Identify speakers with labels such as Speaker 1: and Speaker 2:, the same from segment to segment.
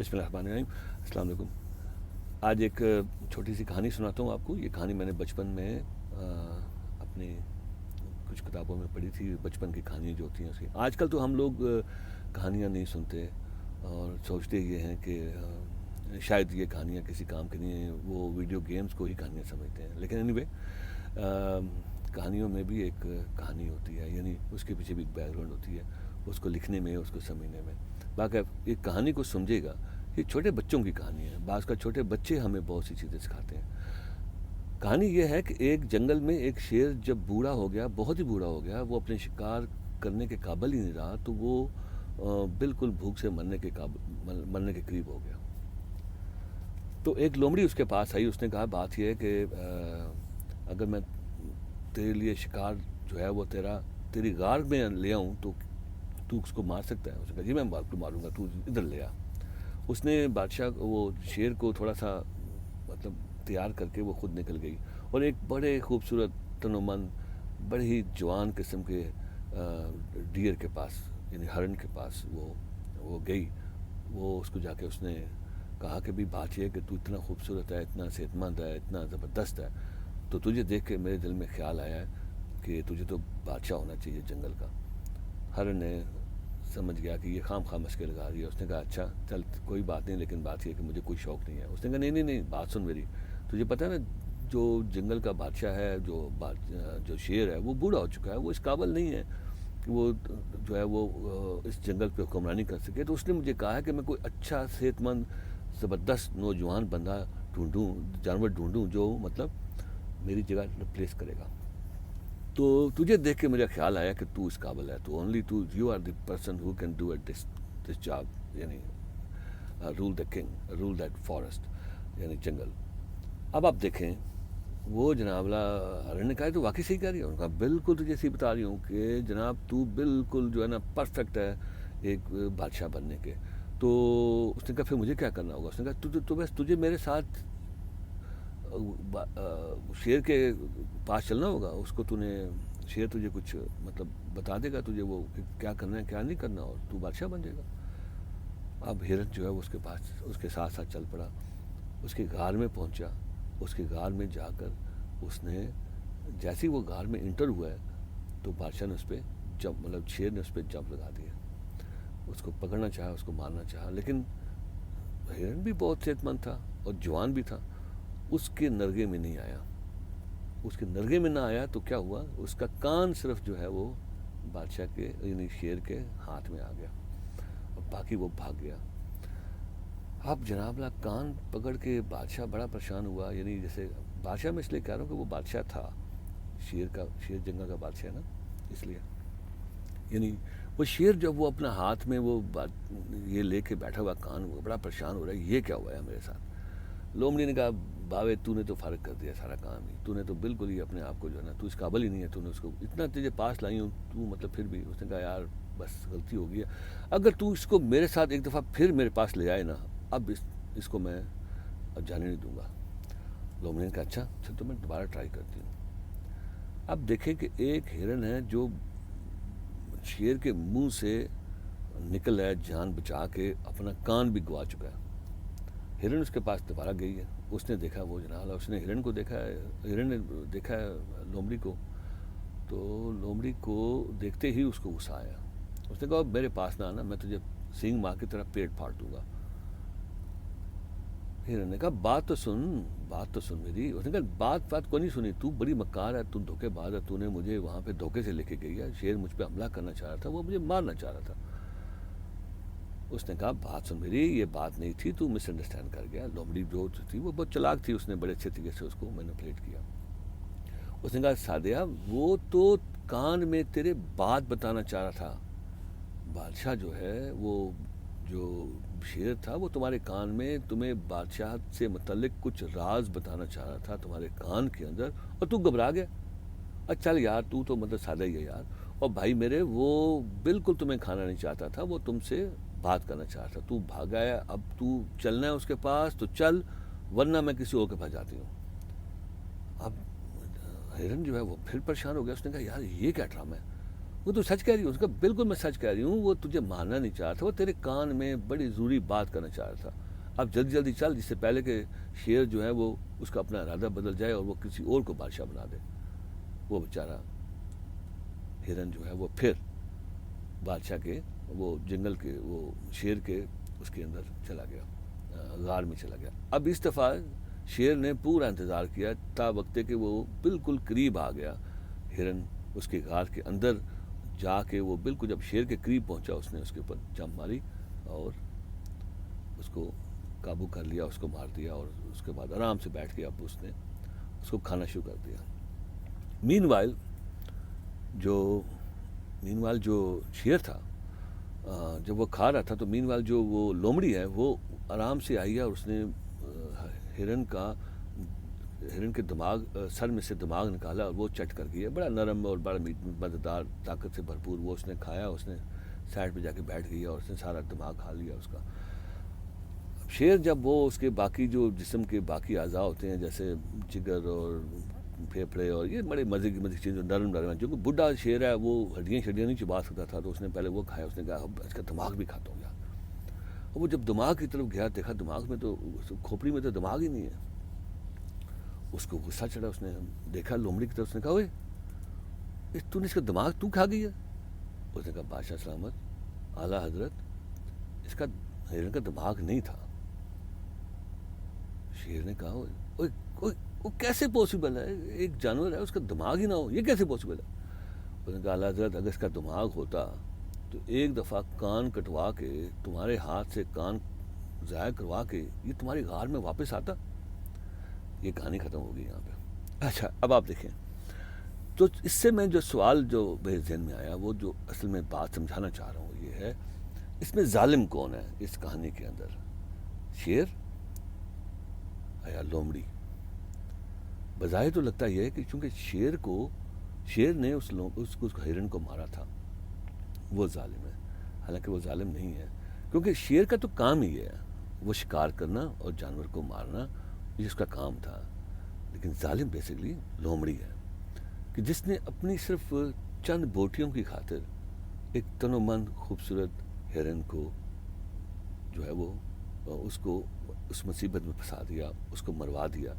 Speaker 1: بسم اللہ الرحمن الرحیم. السلام علیکم. آج ایک چھوٹی سی کہانی سناتا ہوں آپ کو. یہ کہانی میں نے بچپن میں اپنی کچھ کتابوں میں پڑھی تھی. بچپن کی کہانیاں جو ہوتی ہیں اسی. آج کل تو ہم لوگ کہانیاں نہیں سنتے اور سوچتے یہ ہیں کہ شاید یہ کہانیاں کسی کام کی نہیں ہیں. وہ ویڈیو گیمز کو ہی کہانیاں سمجھتے ہیں. لیکن اینی وے کہانیوں میں بھی ایک کہانی ہوتی ہے, یعنی اس کے پیچھے بھی ایک بیک گراؤنڈ ہوتی ہے, اس کو لکھنے میں, اس کو سمجھنے میں. باقی ایک کہانی کو سمجھے گا. یہ چھوٹے بچوں کی کہانی ہے. بعض کا چھوٹے بچے ہمیں بہت سی چیزیں سکھاتے ہیں. کہانی یہ ہے کہ ایک جنگل میں ایک شیر جب بوڑھا ہو گیا, بہت ہی بوڑھا ہو گیا, وہ اپنے شکار کرنے کے قابل ہی نہیں رہا, تو وہ بالکل بھوک سے مرنے کے قریب ہو گیا. تو ایک لومڑی اس کے پاس آئی. اس نے کہا بات یہ ہے کہ اگر میں تیرے لیے شکار جو ہے وہ تیری غار میں لے آؤں تو اس کو مار سکتا ہے. اس نے کہا جی میں ماروں گا, تو ادھر لے آ. اس نے بادشاہ وہ شیر کو تھوڑا سا مطلب تیار کر کے وہ خود نکل گئی, اور ایک بڑے خوبصورت تنومند بڑے ہی جوان قسم کے ڈیئر کے پاس, یعنی ہرن کے پاس وہ گئی. وہ اس کو جا کے اس نے کہا کہ بھی بات یہ ہے کہ تو اتنا خوبصورت ہے, اتنا صحت مند ہے, اتنا زبردست ہے, تو تجھے دیکھ کے میرے دل میں خیال آیا ہے کہ تجھے تو بادشاہ ہونا چاہیے جنگل کا. ہرن نے سمجھ گیا کہ یہ خام مشکل لگا رہی ہے. اس نے کہا اچھا چل کوئی بات نہیں, لیکن بات یہ ہے کہ مجھے کوئی شوق نہیں ہے. اس نے کہا نہیں بات سن میری. تجھے پتہ ہے نا جو جنگل کا بادشاہ ہے, جو شیر ہے, وہ بوڑھا ہو چکا ہے, وہ اس قابل نہیں ہے کہ وہ جو ہے وہ اس جنگل پہ حکمرانی کر سکے. تو اس نے مجھے کہا ہے کہ میں کوئی اچھا صحت مند زبردست نوجوان بندہ جانور ڈھونڈوں جو مطلب میری جگہ ریپلیس کرے گا. تو تجھے دیکھ کے میرا خیال آیا کہ تو اس قابل ہے, تو only you are the person who can do it this job, یعنی rule the king, rule that forest, یعنی جنگل. اب آپ دیکھیں وہ جناب ہرن نے کہا تو واقعی صحیح کہہ رہی ہے. انہوں نے کہا بالکل تجھے صحیح بتا رہی ہوں کہ جناب تو بالکل جو ہے نا پرفیکٹ ہے ایک بادشاہ بننے کے. تو اس نے کہا پھر مجھے کیا کرنا ہوگا. اس نے کہا تو بس تجھے میرے ساتھ شیر کے پاس چلنا ہوگا. اس کو شیر تجھے کچھ مطلب بتا دے گا تجھے وہ کہ کیا کرنا ہے کیا نہیں کرنا, اور تو بادشاہ بن جائے گا. اب ہرن جو ہے اس کے پاس اس کے ساتھ ساتھ چل پڑا. اس کے غار میں پہنچا. اس کے غار میں جا کر اس نے جیسے وہ غار میں انٹر ہوا ہے تو بادشاہ نے اس پہ شیر نے اس پہ جمپ لگا دیا. اس کو پکڑنا چاہا, اس کو مارنا چاہا, لیکن ہرن بھی بہت صحت مند تھا اور جوان بھی تھا. اس کے نرگے میں نہیں آیا. اس کے نرگے میں نہ آیا تو کیا ہوا, اس کا کان صرف جو ہے وہ بادشاہ کے یعنی شیر کے ہاتھ میں آ گیا, اور باقی وہ بھاگ گیا. اب جناب کان پکڑ کے بادشاہ بڑا پریشان ہوا. یعنی جیسے بادشاہ میں اس لیے کہہ رہا ہوں کہ وہ بادشاہ تھا, شیر جنگل کا بادشاہ نا, اس لیے یعنی وہ شیر جب وہ اپنا ہاتھ میں وہ یہ لے کے بیٹھا ہوا کان, وہ بڑا پریشان ہو رہا ہے یہ کیا ہوا ہے میرے ساتھ. لومڑی نے کہا باوے تو نے تو فرق کر دیا سارا کام ہی, تو نے تو بالکل ہی اپنے آپ کو جو ہے نا تو اس قابل ہی نہیں ہے, تو نے اس کو اتنا تجھے پاس لائی ہوں تو مطلب پھر بھی. اس نے کہا یار بس غلطی ہو گئی ہے, اگر تو اس کو میرے ساتھ ایک دفعہ پھر میرے پاس لے آئے نا, اب اس کو میں اب جانے نہیں دوں گا. لومڑی نے کہا اچھا تو میں دوبارہ ٹرائی کرتی ہوں. اب دیکھیں کہ ایک ہرن ہے جو شیر کے منہ سے نکل ہے جان بچا کے, اپنا کان بھی گوا چکا ہے. ہرن اس کے پاس دوبارہ گئی ہے. اس نے دیکھا وہ جناب, اس نے ہرن کو دیکھا ہے, ہرن نے دیکھا ہے لومڑی کو. تو لومڑی کو دیکھتے ہی اس کو غصہ آیا. اس نے کہا میرے پاس نہ آنا, میں تجھے سینگ مار کے طرح پیٹ پھاڑ دوں گا. ہرن نے کہا بات تو سن میری. اس نے کہا بات کو نہیں سنی, تو بڑی مکار ہے, تو دھوکے باز ہے, تو نے مجھے وہاں پہ دھوکے سے لے کے گئی ہے. شیر مجھ پہ حملہ کرنا چاہ رہا تھا, وہ مجھے مارنا چاہ رہا تھا. اس نے کہا بات سن میری, یہ بات نہیں تھی, تو مس انڈرسٹینڈ کر گیا. لومڑی جو تھی وہ بہت چلاک تھی, اس نے بڑے اچھے طریقے سے اس کو مینیپولیٹ کیا. اس نے کہا سادیا وہ تو کان میں تیرے بات بتانا چاہ رہا تھا. بادشاہ جو ہے وہ جو شیر تھا وہ تمہارے کان میں تمہیں بادشاہ سے متعلق کچھ راز بتانا چاہ رہا تھا تمہارے کان کے اندر, اور تو گھبرا گیا. اچھا چل یار تو مطلب سادہ ہی ہے یار. اور بھائی میرے وہ بالکل تمہیں کھانا نہیں چاہتا تھا, وہ تم سے بات کرنا چاہ رہا تھا. تو بھاگا ہے, اب تو چلنا ہے اس کے پاس تو چل, ورنہ میں کسی اور کے پاس جاتی ہوں. اب ہرن جو ہے وہ پھر پریشان ہو گیا. اس نے کہا یار یہ کیا ڈرامہ ہے, وہ تو سچ کہہ رہی ہوں. اس کا بالکل میں سچ کہہ رہی ہوں. وہ تجھے مارنا نہیں چاہ رہا تھا, وہ تیرے کان میں بڑی ضروری بات کرنا چاہ رہا تھا. اب جلدی جلدی چل, جس سے پہلے کہ شیر جو ہے وہ اس کا اپنا ارادہ بدل جائے اور وہ کسی اور کو بادشاہ بنا دے. وہ بیچارہ ہرن جو ہے وہ پھر بادشاہ کے, وہ جنگل کے, وہ شیر کے اس کے اندر چلا گیا, غار میں چلا گیا. اب اس دفعہ شیر نے پورا انتظار کیا تا وقت کہ وہ بالکل قریب آ گیا. ہرن اس کے غار کے اندر جا کے وہ بالکل جب شیر کے قریب پہنچا, اس نے اس کے اوپر جم ماری اور اس کو قابو کر لیا, اس کو مار دیا, اور اس کے بعد آرام سے بیٹھ کے اب اس نے اس کو کھانا شروع کر دیا. مین وائل جو شیر تھا جب وہ کھا رہا تھا, تو مین وائل جو وہ لومڑی ہے وہ آرام سے آئی ہے, اور اس نے ہرن کے دماغ, سر میں سے دماغ نکالا اور وہ چٹ کر گیا. بڑا نرم اور بڑا مزیدار, طاقت سے بھرپور. وہ اس نے کھایا, اس نے سائڈ پہ جا کے بیٹھ گیا اور اس نے سارا دماغ کھا لیا اس کا. شیر جب وہ اس کے باقی جو جسم کے باقی اعضاء ہوتے ہیں, جیسے جگر اور پھیپھڑے اور یہ بڑے مزے کی چیزیں جو نرم ہیں, جو کہ بڈھا شیر ہے وہ ہڈیاں نہیں چبا سکتا تھا, تو اس نے پہلے وہ کھایا. اس نے کہا اس کا دماغ بھی کھاتا ہوں یار. اور وہ جب دماغ کی طرف گیا, دیکھا دماغ میں تو, کھوپڑی میں تو دماغ ہی نہیں ہے. اس کو غصہ چڑھا. اس نے دیکھا لومڑی کی طرف, اس نے کہا اوے تو نے اس کا دماغ تو کھا گیا. اس نے کہا بادشاہ سلامت, اعلیٰ حضرت, اس کا ہرن کا دماغ نہیں تھا. شیر نے کہا وہ کیسے پاسبل ہے, ایک جانور ہے اس کا دماغ ہی نہ ہو, یہ کیسے پاسبل ہے. اس نے کہا اعلیٰ حضرت, اگر اس کا دماغ ہوتا تو ایک دفعہ کان کٹوا کے تمہارے ہاتھ سے کان ضائع کروا کے یہ تمہاری غار میں واپس آتا. یہ کہانی ختم ہو گئی یہاں پہ. اچھا, اب آپ دیکھیں, تو اس سے میں جو سوال جو میرے ذہن میں آیا, وہ جو اصل میں بات سمجھانا چاہ رہا ہوں یہ ہے, اس میں ظالم کون ہے اس کہانی کے اندر, شیر یا لومڑی. بظاہر تو لگتا یہ ہے کہ چونکہ شیر نے اس ہرن کو مارا تھا, وہ ظالم ہے. حالانکہ وہ ظالم نہیں ہے, کیونکہ شیر کا تو کام ہی ہے وہ شکار کرنا اور جانور کو مارنا, یہ اس کا کام تھا. لیکن ظالم بیسیکلی لومڑی ہے, کہ جس نے اپنی صرف چند بوٹیوں کی خاطر ایک تن و من خوبصورت ہرن کو جو ہے وہ اس کو اس مصیبت میں پھنسا دیا, اس کو مروا دیا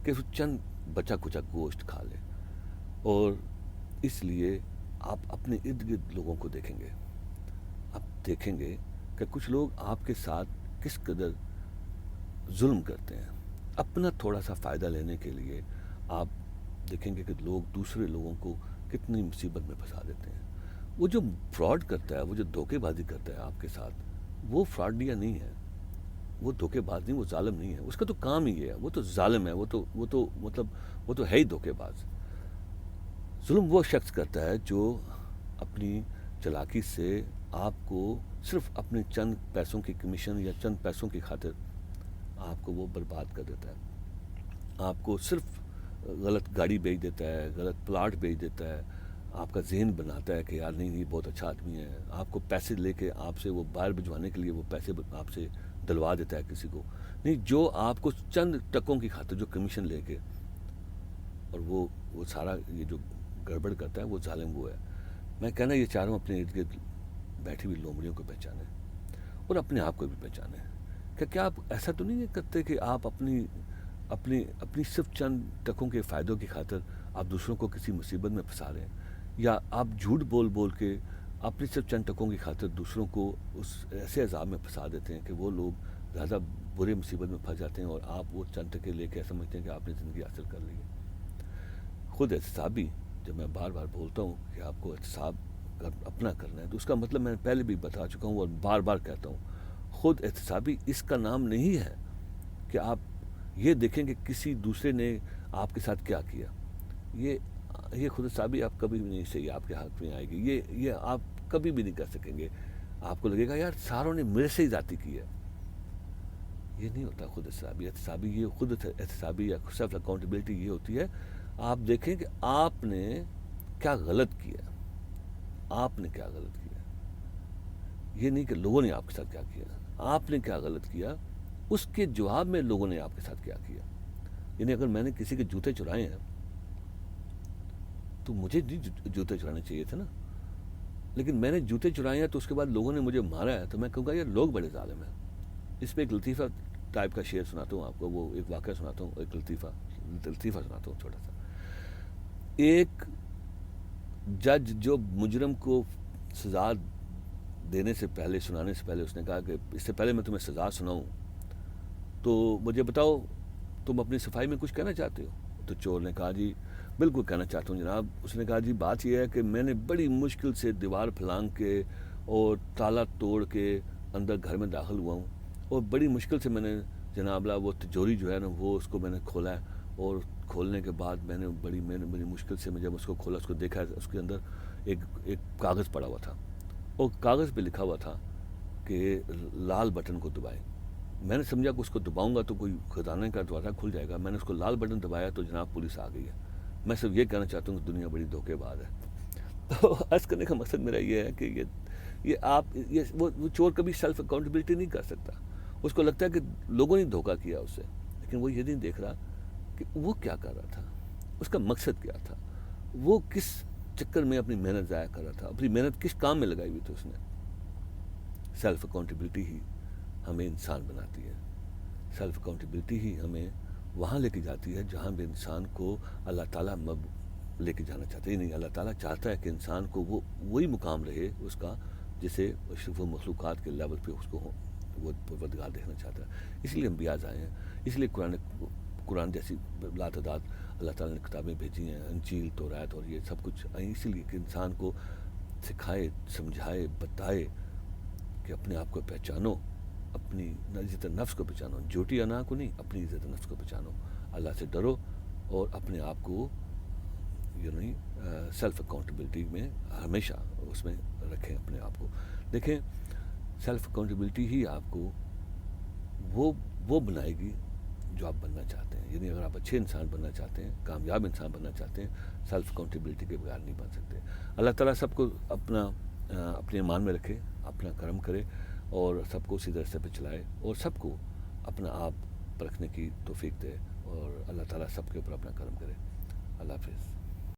Speaker 1: کہ وہ چند بچا کچا گوشت کھا لے. اور اس لیے آپ اپنے ارد گرد لوگوں کو دیکھیں گے, آپ دیکھیں گے کہ کچھ لوگ آپ کے ساتھ کس قدر ظلم کرتے ہیں. اپنا تھوڑا سا فائدہ لینے کے لیے آپ دیکھیں گے کہ لوگ دوسرے لوگوں کو کتنی مصیبت میں پھنسا دیتے ہیں. وہ جو فراڈ کرتا ہے, وہ جو دھوکے بازی کرتا ہے آپ کے ساتھ, وہ فراڈیا نہیں ہے, وہ دھوکے باز نہیں, وہ ظالم نہیں ہے. اس کا تو کام ہی ہے, وہ تو ظالم ہے, وہ تو ہے ہی دھوکے باز. ظلم وہ شخص کرتا ہے جو اپنی چلاکی سے آپ کو صرف اپنے چند پیسوں کی کمیشن یا چند پیسوں کی خاطر آپ کو وہ برباد کر دیتا ہے. آپ کو صرف غلط گاڑی بیچ دیتا ہے, غلط پلاٹ بیچ دیتا ہے, آپ کا ذہن بناتا ہے کہ یار نہیں بہت اچھا آدمی ہے. آپ کو پیسے لے کے آپ سے وہ باہر بھجوانے کے لیے وہ پیسے آپ سے دلوا دیتا ہے کسی کو. نہیں, جو آپ کو چند ٹکوں کی خاطر جو کمیشن لے کے, اور وہ سارا یہ جو گڑبڑ کرتا ہے, وہ ظالم وہ ہے. میں کہنا یہ چاہ رہا ہوں اپنے ارد گرد بیٹھی ہوئی لومڑیوں کو پہچانیں اور اپنے آپ کو بھی پہچانیں. کیا آپ ایسا تو نہیں کرتے کہ آپ اپنی صرف چند ٹکوں کے فائدوں کی خاطر آپ دوسروں کو کسی مصیبت میں پھنسا رہے ہیں, یا آپ جھوٹ بول کے اپنی صرف چند ٹکوں کی خاطر دوسروں کو اس ایسے عذاب میں پھنسا دیتے ہیں کہ وہ لوگ زیادہ برے مصیبت میں پھنس جاتے ہیں, اور آپ وہ چند ٹکے لے کے سمجھتے ہیں کہ آپ نے زندگی حاصل کر لی ہے. خود احتسابی, جب میں بار بار بولتا ہوں کہ آپ کو احتساب اپنا کرنا ہے, تو اس کا مطلب میں پہلے بھی بتا چکا ہوں اور بار بار کہتا ہوں, خود احتسابی اس کا نام نہیں ہے کہ آپ یہ دیکھیں کہ کسی دوسرے نے آپ کے ساتھ کیا کیا. یہ خود احتسابی آپ کبھی بھی نہیں صحیح آپ کے ہاتھ میں آئے گی. یہ آپ کبھی بھی نہیں کر سکیں گے. آپ کو لگے گا یار ساروں نے میرے سے ہی ذاتی کی ہے. یہ نہیں ہوتا خود احتسابی. یہ خود احتسابی یا سیلف اکاؤنٹیبلٹی یہ ہوتی ہے, آپ دیکھیں کہ آپ نے کیا غلط کیا, آپ نے کیا غلط کیا. یہ نہیں کہ لوگوں نے آپ کے ساتھ کیا کیا, آپ نے کیا غلط کیا, اس کے جواب میں لوگوں نے آپ کے ساتھ کیا کیا. یعنی اگر میں نے کسی کے جوتے چرائے ہیں تو مجھے جوتے چرانے چاہیے تھے نا, لیکن میں نے جوتے چرائے ہیں تو اس کے بعد لوگوں نے مجھے مارا ہے تو میں کہوں گا یار لوگ بڑے ظالم ہیں. اس پہ ایک لطیفہ ٹائپ کا شعر سناتا ہوں آپ کو, وہ ایک واقعہ سناتا ہوں, ایک لطیفہ سناتا ہوں چھوٹا سا. ایک جج جو مجرم کو سزا دینے سے پہلے, سنانے سے پہلے, اس نے کہا کہ اس سے پہلے میں تمہیں سزا سناؤں تو مجھے بتاؤ تم اپنی صفائی میں کچھ کہنا چاہتے ہو. تو چور نے کہا جی بالکل کہنا چاہتا ہوں جناب. اس نے کہا جی بات یہ ہے کہ میں نے بڑی مشکل سے دیوار پھلانگ کے اور تالا توڑ کے اندر گھر میں داخل ہوا ہوں, اور بڑی مشکل سے میں نے جناب لا وہ تجوری جو ہے نا وہ اس کو میں نے کھولا ہے, اور کھولنے کے بعد میں نے بڑی مشکل سے میں جب اس کو کھولا, اس کو دیکھا, اس کے اندر ایک کاغذ پڑا ہوا تھا, اور کاغذ پہ لکھا ہوا تھا کہ لال بٹن کو دبائیں. میں نے سمجھا کہ اس کو دباؤں گا تو کوئی خزانے کا دروازہ کھل جائے گا. میں نے اس کو لال بٹن دبایا تو جناب پولیس آ گئی ہے. میں صرف یہ کہنا چاہتا ہوں کہ دنیا بڑی دھوکے باز ہے. تو عرض کرنے کا مقصد میرا یہ ہے کہ وہ چور کبھی سیلف اکاؤنٹیبلٹی نہیں کر سکتا. اس کو لگتا ہے کہ لوگوں نے دھوکہ کیا اس سے, لیکن وہ یہ نہیں دیکھ رہا کہ وہ کیا کر رہا تھا, اس کا مقصد کیا تھا, وہ کس چکر میں اپنی محنت ضائع کر رہا تھا, اپنی محنت کس کام میں لگائی ہوئی تھی اس نے. سیلف اکاؤنٹیبلٹی ہی ہمیں انسان بناتی ہے. سیلف اکاؤنٹیبلٹی ہی ہمیں وہاں لے کے جاتی ہے جہاں بھی انسان کو اللہ تعالیٰ لے کے جانا چاہتے ہیں. نہیں, اللہ تعالیٰ چاہتا ہے کہ انسان کو وہی مقام رہے اس کا جسے وہ مخلوقات کے لیول پہ اس کو وہ پروردگار دیکھنا چاہتا ہے. اس لیے انبیاء آئے ہیں, اس لیے قرآن جیسی لاتعداد اللہ تعالیٰ نے کتابیں بھیجی ہیں, انجیل, تورات اور یہ سب کچھ اسی لیے کہ انسان کو سکھائے, سمجھائے, بتائے کہ اپنے آپ کو پہچانو, اپنی عزت نفس کو پہچانو, جھوٹی انا کو نہیں, اپنی عزت نفس کو پہچانو, اللہ سے ڈرو اور اپنے آپ کو سیلف اکاؤنٹیبلٹی میں ہمیشہ اس میں رکھیں اپنے آپ کو. دیکھیں سیلف اکاؤنٹیبلٹی ہی آپ کو وہ بنائے گی جو آپ بننا چاہتے ہیں. یعنی اگر آپ اچھے انسان بننا چاہتے ہیں, کامیاب انسان بننا چاہتے ہیں, سیلف اکاؤنٹیبلٹی کے بغیر نہیں بن سکتے. اللہ تعالیٰ سب کو اپنے ایمان میں رکھے, اپنا کرم کرے اور سب کو اسی راستے پہ چلائے, اور سب کو اپنا آپ پرکھنے کی توفیق دے, اور اللہ تعالیٰ سب کے اوپر اپنا کرم کرے. اللہ حافظ.